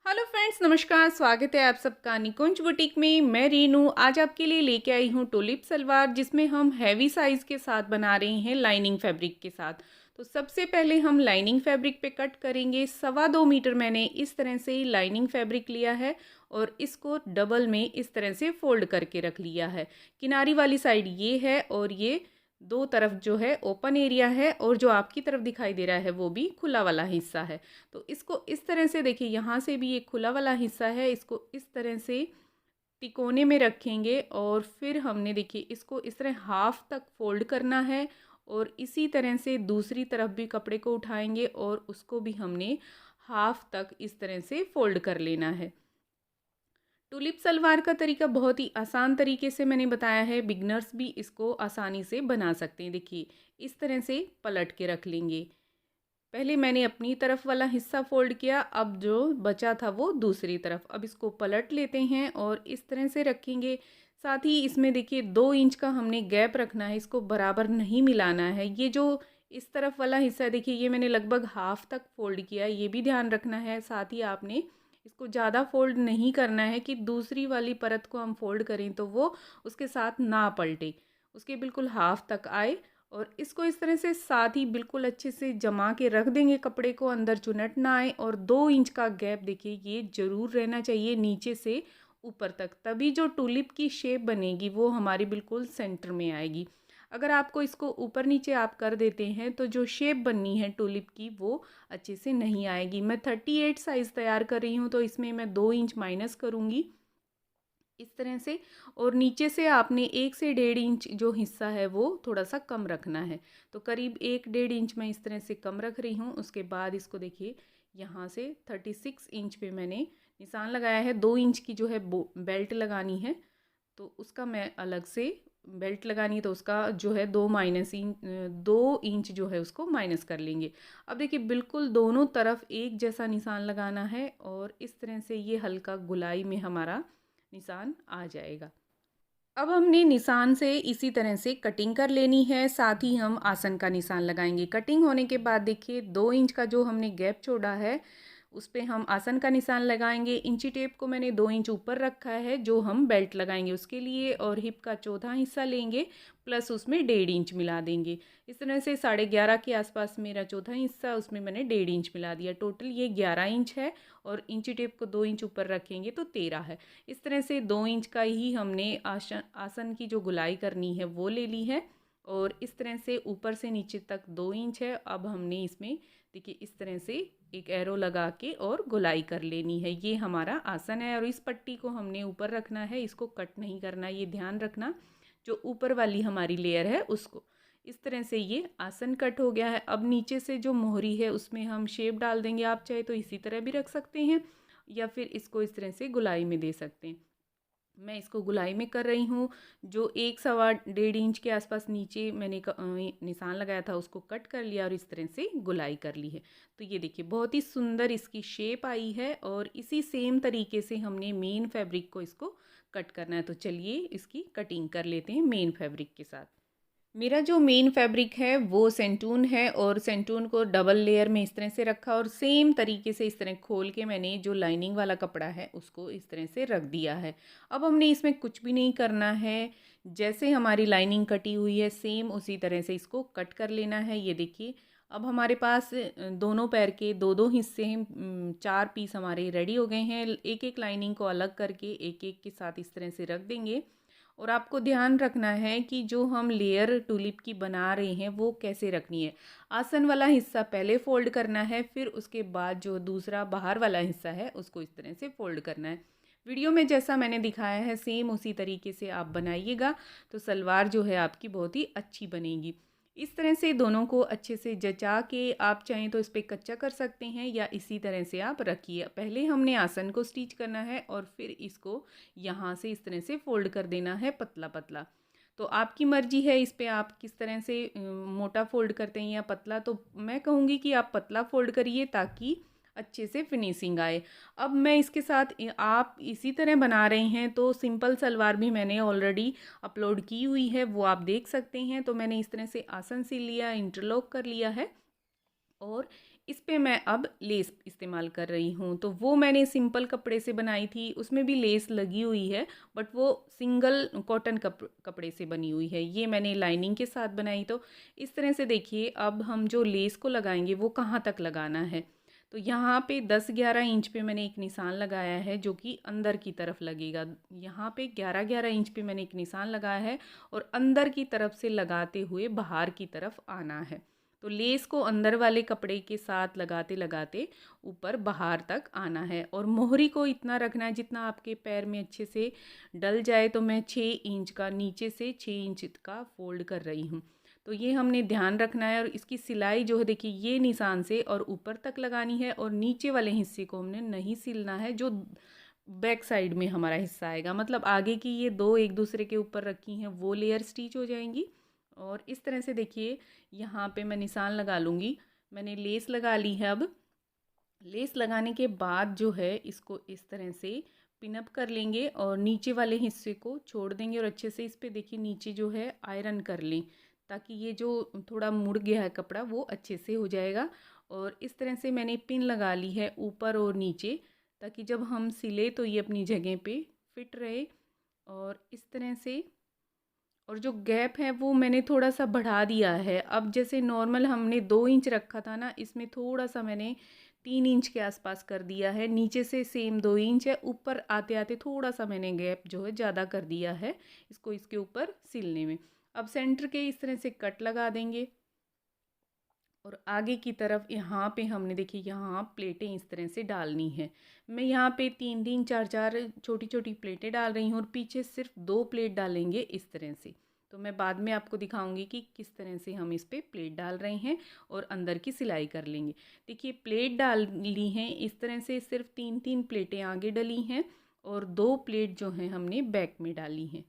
Hello friends, नमस्कार। स्वागत है आप सबका निकुंज बुटीक में। मैं रीनू आज आपके लिए लेके आई हूँ टुलिप सलवार, जिसमें हम हैवी साइज़ के साथ बना रहे हैं लाइनिंग फैब्रिक के साथ। तो सबसे पहले हम लाइनिंग फैब्रिक पे कट करेंगे। 2.25 मीटर मैंने इस तरह से लाइनिंग फैब्रिक लिया है और इसको डबल में इस तरह से फोल्ड करके रख लिया है। किनारी वाली साइड ये है और ये दो तरफ जो है ओपन एरिया है और जो आपकी तरफ दिखाई दे रहा है वो भी खुला वाला हिस्सा है। तो इसको इस तरह से देखिए, यहाँ से भी एक खुला वाला हिस्सा है, इसको इस तरह से तिकोने में रखेंगे और फिर हमने देखिए इसको इस तरह हाफ तक फोल्ड करना है और इसी तरह से दूसरी तरफ भी कपड़े को उठाएंगे और उसको भी हमने हाफ तक इस तरह से फोल्ड कर लेना है। टुलिप सलवार का तरीका बहुत ही आसान तरीके से मैंने बताया है, बिगनर्स भी इसको आसानी से बना सकते हैं। देखिए इस तरह से पलट के रख लेंगे। पहले मैंने अपनी तरफ वाला हिस्सा फोल्ड किया, अब जो बचा था वो दूसरी तरफ। अब इसको पलट लेते हैं और इस तरह से रखेंगे। साथ ही इसमें देखिए 2 इंच का हमने गैप रखना है, इसको बराबर नहीं मिलाना है। ये जो इस तरफ वाला हिस्सा है देखिए, ये मैंने लगभग हाफ तक फोल्ड किया, ये भी ध्यान रखना है। साथ ही आपने इसको ज़्यादा फोल्ड नहीं करना है कि दूसरी वाली परत को हम फोल्ड करें तो वो उसके साथ ना पलटे, उसके बिल्कुल हाफ तक आए। और इसको इस तरह से साथ ही बिल्कुल अच्छे से जमा के रख देंगे कपड़े को, अंदर चुनट ना आए। और 2 इंच का गैप देखिए ये ज़रूर रहना चाहिए नीचे से ऊपर तक, तभी जो टुलिप की शेप बनेगी वो हमारी बिल्कुल सेंटर में आएगी। अगर आपको इसको ऊपर नीचे आप कर देते हैं तो जो शेप बननी है टुलिप की वो अच्छे से नहीं आएगी। मैं 38 साइज़ तैयार कर रही हूँ तो इसमें मैं 2 इंच माइनस करूँगी इस तरह से। और नीचे से आपने 1 से 1.5 इंच जो हिस्सा है वो थोड़ा सा कम रखना है। तो करीब 1-1.5 इंच मैं इस तरह से कम रख रही हूँ। उसके बाद इसको देखिए यहाँ से 36 इंच पे मैंने निशान लगाया है। 2 इंच की जो है बेल्ट लगानी है, तो उसका मैं अलग से बेल्ट लगानी है तो उसका जो है 2 इंच जो है उसको माइनस कर लेंगे। अब देखिए बिल्कुल दोनों तरफ एक जैसा निशान लगाना है और इस तरह से ये हल्का गुलाई में हमारा निशान आ जाएगा। अब हमने निशान से इसी तरह से कटिंग कर लेनी है, साथ ही हम आसन का निशान लगाएंगे। कटिंग होने के बाद देखिए 2 इंच का जो हमने गैप छोड़ा है उस पे हम आसन का निशान लगाएंगे। इंची टेप को मैंने 2 इंच ऊपर रखा है जो हम बेल्ट लगाएंगे उसके लिए, और हिप का चौथा हिस्सा लेंगे प्लस उसमें 1.5 इंच मिला देंगे। इस तरह से 11.5 के आसपास मेरा चौथा हिस्सा, उसमें मैंने 1.5 इंच मिला दिया। टोटल ये 11 इंच है और इंची टेप को 2 इंच ऊपर रखेंगे तो 13 है। इस तरह से 2 इंच का ही हमने आसन की जो गुलाई करनी है वो ले ली है। और इस तरह से ऊपर से नीचे तक 2 इंच है। अब हमने इसमें देखिए इस तरह से एक एरो लगा के और गोलाई कर लेनी है। ये हमारा आसन है और इस पट्टी को हमने ऊपर रखना है, इसको कट नहीं करना, ये ध्यान रखना। जो ऊपर वाली हमारी लेयर है उसको इस तरह से ये आसन कट हो गया है। अब नीचे से जो मोहरी है उसमें हम शेप डाल देंगे। आप चाहे तो इसी तरह भी रख सकते हैं या फिर इसको इस तरह से गुलाई में दे सकते हैं। मैं इसको गुलाई में कर रही हूँ। जो 1 सवा 1.5 इंच के आसपास नीचे मैंने निशान लगाया था उसको कट कर लिया और इस तरह से गुलाई कर ली है। तो ये देखिए बहुत ही सुंदर इसकी शेप आई है और इसी सेम तरीके से हमने मेन फैब्रिक को इसको कट करना है। तो चलिए इसकी कटिंग कर लेते हैं मेन फैब्रिक के साथ। मेरा जो मेन फैब्रिक है वो सेंटून है और सेंटून को डबल लेयर में इस तरह से रखा और सेम तरीके से इस तरह खोल के मैंने जो लाइनिंग वाला कपड़ा है उसको इस तरह से रख दिया है। अब हमने इसमें कुछ भी नहीं करना है, जैसे हमारी लाइनिंग कटी हुई है सेम उसी तरह से इसको कट कर लेना है। ये देखिए अब हमारे पास दोनों पैर के दो दो हिस्से हैं, 4 पीस हमारे रेडी हो गए हैं। एक एक लाइनिंग को अलग करके एक एक के साथ इस तरह से रख देंगे। और आपको ध्यान रखना है कि जो हम लेयर टुलिप की बना रहे हैं वो कैसे रखनी है। आसन वाला हिस्सा पहले फोल्ड करना है, फिर उसके बाद जो दूसरा बाहर वाला हिस्सा है उसको इस तरह से फोल्ड करना है। वीडियो में जैसा मैंने दिखाया है सेम उसी तरीके से आप बनाइएगा तो सलवार जो है आपकी बहुत ही अच्छी बनेगी। इस तरह से दोनों को अच्छे से जचा के आप चाहें तो इस पर कच्चा कर सकते हैं या इसी तरह से आप रखिए। पहले हमने आसन को स्टिच करना है और फिर इसको यहाँ से इस तरह से फोल्ड कर देना है पतला पतला। तो आपकी मर्जी है इस पे आप किस तरह से मोटा फोल्ड करते हैं या पतला। तो मैं कहूँगी कि आप पतला फोल्ड करिए ताकि अच्छे से फिनिशिंग आए। अब मैं इसके साथ आप इसी तरह बना रहे हैं तो सिंपल सलवार भी मैंने ऑलरेडी अपलोड की हुई है, वो आप देख सकते हैं। तो मैंने इस तरह से आसन सिल लिया, इंटरलॉक कर लिया है और इस पे मैं अब लेस इस्तेमाल कर रही हूँ। तो वो मैंने सिंपल कपड़े से बनाई थी, उसमें भी लेस लगी हुई है, बट वो सिंगल कॉटन कपड़े से बनी हुई है। ये मैंने लाइनिंग के साथ बनाई। तो इस तरह से देखिए, अब हम जो लेस को लगाएंगे वो कहाँ तक लगाना है। तो यहाँ पे 10-11 इंच पे मैंने एक निशान लगाया है जो कि अंदर की तरफ लगेगा। यहाँ पे 11-11 इंच पे मैंने एक निशान लगाया है और अंदर की तरफ से लगाते हुए बाहर की तरफ आना है। तो लेस को अंदर वाले कपड़े के साथ लगाते लगाते ऊपर बाहर तक आना है और मोहरी को इतना रखना है जितना आपके पैर में अच्छे से डल जाए। तो मैं 6 इंच का, नीचे से 6 इंच का फोल्ड कर रही हूँ। तो ये हमने ध्यान रखना है और इसकी सिलाई जो है देखिए, ये निशान से और ऊपर तक लगानी है और नीचे वाले हिस्से को हमने नहीं सिलना है, जो बैक साइड में हमारा हिस्सा आएगा। मतलब आगे की ये दो एक दूसरे के ऊपर रखी हैं वो लेयर स्टिच हो जाएंगी। और इस तरह से देखिए, यहाँ पे मैं निशान लगा लूँगी। मैंने लेस लगा ली है। अब लेस लगाने के बाद जो है इसको इस तरह से पिनअप कर लेंगे और नीचे वाले हिस्से को छोड़ देंगे और अच्छे से इस पे देखिए नीचे जो है आयरन कर लें, ताकि ये जो थोड़ा मुड़ गया है कपड़ा वो अच्छे से हो जाएगा। और इस तरह से मैंने पिन लगा ली है ऊपर और नीचे, ताकि जब हम सिले तो ये अपनी जगह पे फिट रहे। और इस तरह से, और जो गैप है वो मैंने थोड़ा सा बढ़ा दिया है। अब जैसे नॉर्मल हमने 2 इंच रखा था ना, इसमें थोड़ा सा मैंने 3 इंच के आसपास कर दिया है। नीचे से सेम 2 इंच है, ऊपर आते आते थोड़ा सा मैंने गैप जो है ज़्यादा कर दिया है इसको इसके ऊपर सिलने में। अब सेंटर के इस तरह से कट लगा देंगे और आगे की तरफ यहाँ पे हमने देखिए यहाँ प्लेटें इस तरह से डालनी है। मैं यहाँ पे 3-3 4-4 छोटी छोटी प्लेटें डाल रही हूँ और पीछे सिर्फ 2 प्लेट डालेंगे इस तरह से। तो मैं बाद में आपको दिखाऊंगी कि किस तरह से हम इस पे प्लेट डाल रहे हैं और अंदर की सिलाई कर लेंगे। देखिए प्लेट डाल ली हैं इस तरह से, सिर्फ 3-3 प्लेटें आगे डली हैं और 2 प्लेट जो हैं हमने बैक में डाली हैं।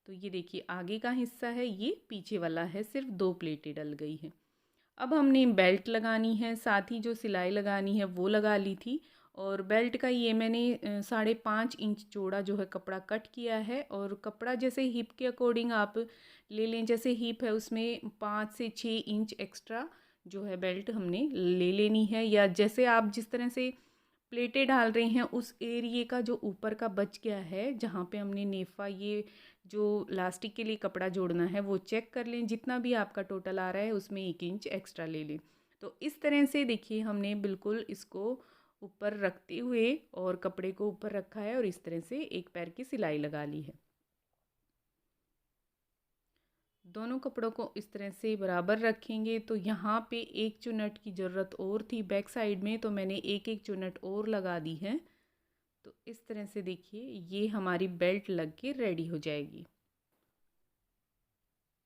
तो ये देखिए आगे का हिस्सा है, ये पीछे वाला है, सिर्फ 2 प्लेटें डल गई हैं। अब हमने बेल्ट लगानी है, साथ ही जो सिलाई लगानी है वो लगा ली थी। और बेल्ट का ये मैंने 5.5 इंच चौड़ा जो है कपड़ा कट किया है। और कपड़ा जैसे हिप के अकॉर्डिंग आप ले लें, जैसे हिप है उसमें 5 से 6 इंच एक्स्ट्रा जो है बेल्ट हमने ले लेनी है। या जैसे आप जिस तरह से प्लेटें डाल रहे हैं उस एरिए का जो ऊपर का बच गया है, जहाँ पे हमने नेफा ये जो लास्टिक के लिए कपड़ा जोड़ना है वो चेक कर लें। जितना भी आपका टोटल आ रहा है उसमें 1 इंच एक्स्ट्रा ले लें। तो इस तरह से देखिए हमने बिल्कुल इसको ऊपर रखते हुए और कपड़े को ऊपर रखा है और इस तरह से एक पैर की सिलाई लगा ली है। दोनों कपड़ों को इस तरह से बराबर रखेंगे। तो यहाँ पे एक चुन्नट की ज़रूरत और थी बैक साइड में, तो मैंने एक एक चुन्नट और लगा दी है। तो इस तरह से देखिए ये हमारी बेल्ट लग के रेडी हो जाएगी।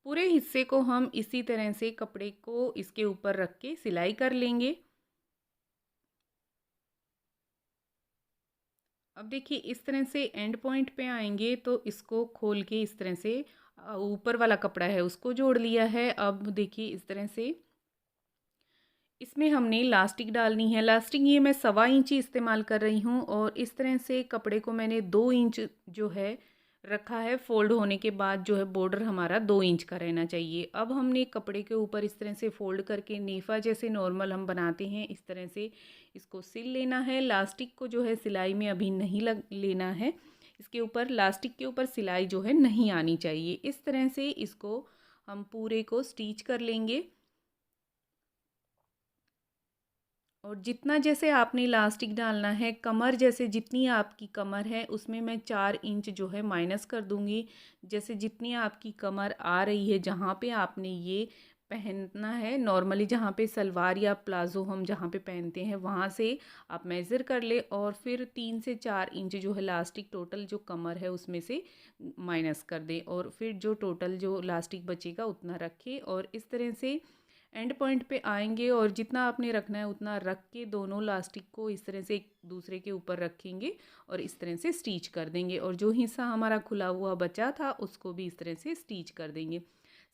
पूरे हिस्से को हम इसी तरह से कपड़े को इसके ऊपर रख के सिलाई कर लेंगे। अब देखिए इस तरह से एंड पॉइंट पे आएंगे तो इसको खोल के इस तरह से ऊपर वाला कपड़ा है उसको जोड़ लिया है। अब देखिए इस तरह से इसमें हमने लास्टिक डालनी है। लास्टिक ये मैं 1.25 इंच इस्तेमाल कर रही हूँ और इस तरह से कपड़े को मैंने 2 इंच जो है रखा है। फोल्ड होने के बाद जो है बॉर्डर हमारा 2 इंच का रहना चाहिए। अब हमने कपड़े के ऊपर इस तरह से फोल्ड करके नेफा जैसे नॉर्मल हम बनाते हैं इस तरह से इसको सिल लेना है। लास्टिक को जो है सिलाई में अभी नहीं लग लेना है, इसके ऊपर लास्टिक के ऊपर सिलाई जो है नहीं आनी चाहिए। इस तरह से इसको हम पूरे को स्टिच कर लेंगे। और जितना जैसे आपने इलास्टिक डालना है, कमर जैसे जितनी आपकी कमर है उसमें मैं 4 इंच जो है माइनस कर दूंगी। जैसे जितनी आपकी कमर आ रही है जहाँ पे आपने ये पहनना है, नॉर्मली जहाँ पे सलवार या प्लाज़ो हम जहाँ पे पहनते हैं वहाँ से आप मेज़र कर ले और फिर 3 से 4 इंच जो है लास्टिक टोटल जो कमर है उसमें से माइनस कर दें और फिर जो टोटल जो लास्टिक बचेगा उतना रखें। और इस तरह से एंड पॉइंट पे आएंगे और जितना आपने रखना है उतना रख के दोनों लास्टिक को इस तरह से एक दूसरे के ऊपर रखेंगे और इस तरह से स्टिच कर देंगे। और जो हिस्सा हमारा खुला हुआ बचा था उसको भी इस तरह से स्टिच कर देंगे।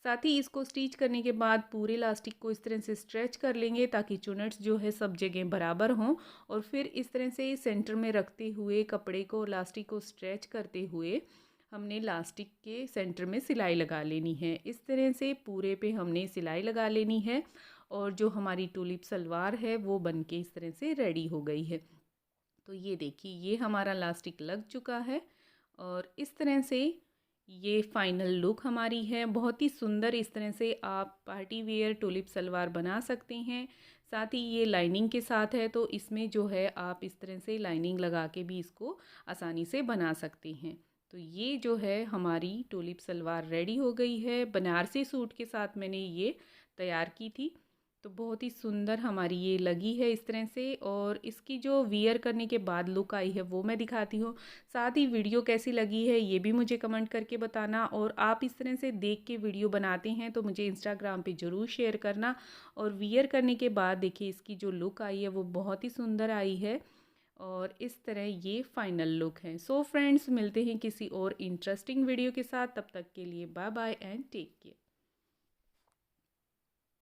साथ ही इसको स्टिच करने के बाद पूरे लास्टिक को इस तरह से स्ट्रेच कर लेंगे ताकि चुनट्स जो है सब जगह बराबर हों। और फिर इस तरह से सेंटर में रखते हुए कपड़े को लास्टिक को स्ट्रेच करते हुए हमने लास्टिक के सेंटर में सिलाई लगा लेनी है। इस तरह से पूरे पे हमने सिलाई लगा लेनी है। और जो हमारी टुलिप सलवार है वो बन के इस तरह से रेडी हो गई है। तो ये देखिए ये हमारा लास्टिक लग चुका है और इस तरह से ये फाइनल लुक हमारी है। बहुत ही सुंदर इस तरह से आप पार्टी वेयर टुलिप सलवार बना सकते हैं। साथ ही ये लाइनिंग के साथ है तो इसमें जो है आप इस तरह से लाइनिंग लगा के भी इसको आसानी से बना सकते हैं। तो ये जो है हमारी टुलिप सलवार रेडी हो गई है। बनारसी सूट के साथ मैंने ये तैयार की थी। तो बहुत ही सुंदर हमारी ये लगी है इस तरह से, और इसकी जो वियर करने के बाद लुक आई है वो मैं दिखाती हूँ। साथ ही वीडियो कैसी लगी है ये भी मुझे कमेंट करके बताना, और आप इस तरह से देख के वीडियो बनाते हैं तो मुझे इंस्टाग्राम पे ज़रूर शेयर करना। और वियर करने के बाद देखिए इसकी जो लुक आई है वो बहुत ही सुंदर आई है, और इस तरह ये फाइनल लुक है। सो फ्रेंड्स, मिलते हैं किसी और इंटरेस्टिंग वीडियो के साथ। तब तक के लिए bye bye and take care.